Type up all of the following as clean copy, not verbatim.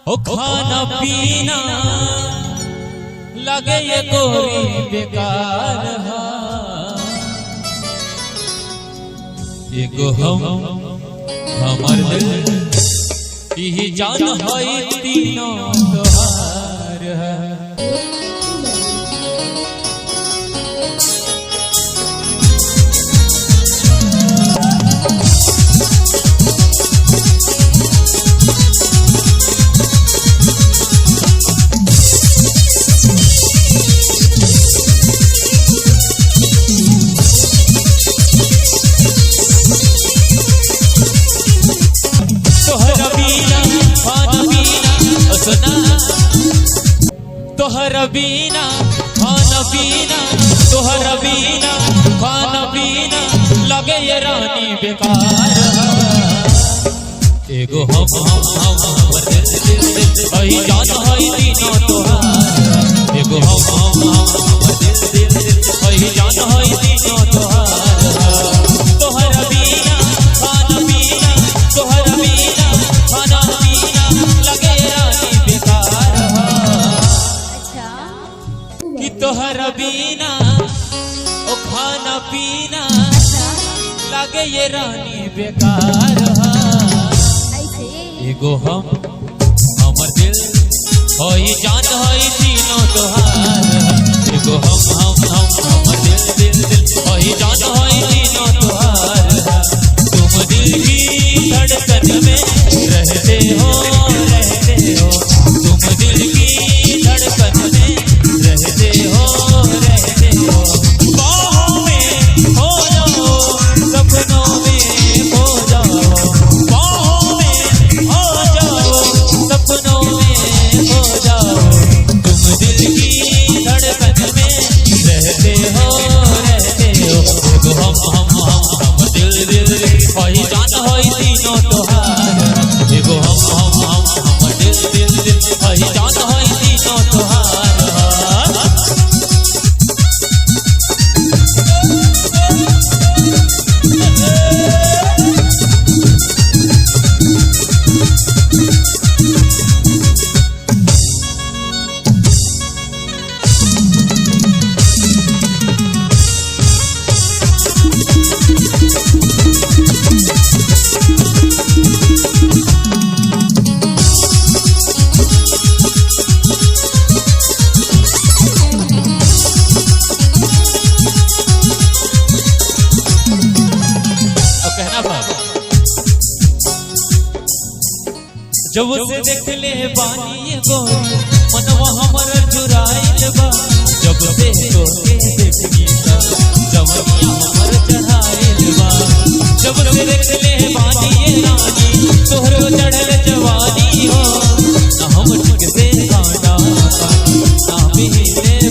ओ खाना पीना लगे ये गोरी बेकार हा। एगो हमर दिल ही जान है तीनों तोहार है। तोहर बीना खाना पीना तोहर बीना खाना पीना लगे ये रानी बेकार है। एगो हमर दिल वही जान है तीनों तोहार। एगो हमर दिल वही जान है तीनों तोहार। तोहर बीना खाना पीना तोहर बीना खाना पीना लगे ये रानी बेकार है। कि तोहर बीना ओ खाना पीना लगे ये रानी बेकार है। एगो हमर दिल होई जान होई तीनों तोहार। एगो हमर दिल होई जान होई तीनों तोहार। तुम दिल की धड़कन में रहते हो तुम दिल की धड़कन में रहते हो बाहों में हो जाओ सपनों में हो जाओ बाहों में हो जाओ सपनों में हो जाओ। तुम दिल की धड़कन में रहते हो एगो हम दिल वही जान होई तीनों तोहार। एगो हम दिल वही जान होई तीनों तोहार। जब से देख ले बानी ये गोरी मनवा हमर जुराइल बा। जब से तोके देखी त जवनिया हमर चढ़ाइल बा। जब से देख ले बानी ये रानी तोहरो चढ़ल जवानी हो। ना हम ठीक से खाना ना पीले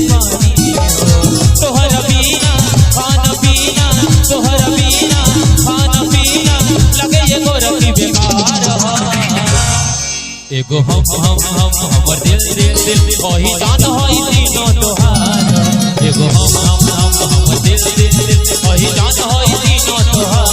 पानी हो। तोहर बीना खाना पीना तोहर बीना खाना पीना लगे ये गोरी बेकार हो। एगो हमर दिल वही जान है तीनों तोहार। एगो हमर दिल वही जान है तीनों तोहार।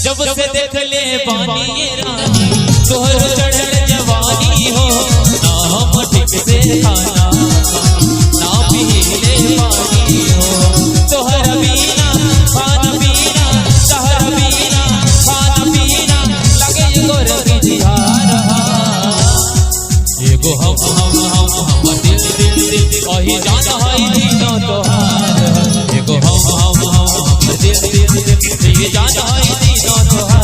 जब से देख ले बानी ये रानी तोहर चढ़ल जवानी हो। ना हम ठीक से खाना ना पीले पानी हो। तोहर बीना खाना पीना तोहर बीना खाना पीना लगे ये गोरी जिहार हा। एगो हमर दिल वही जान है तीनों तोहार। एगो हमर दिल जान है तीनों तोहार।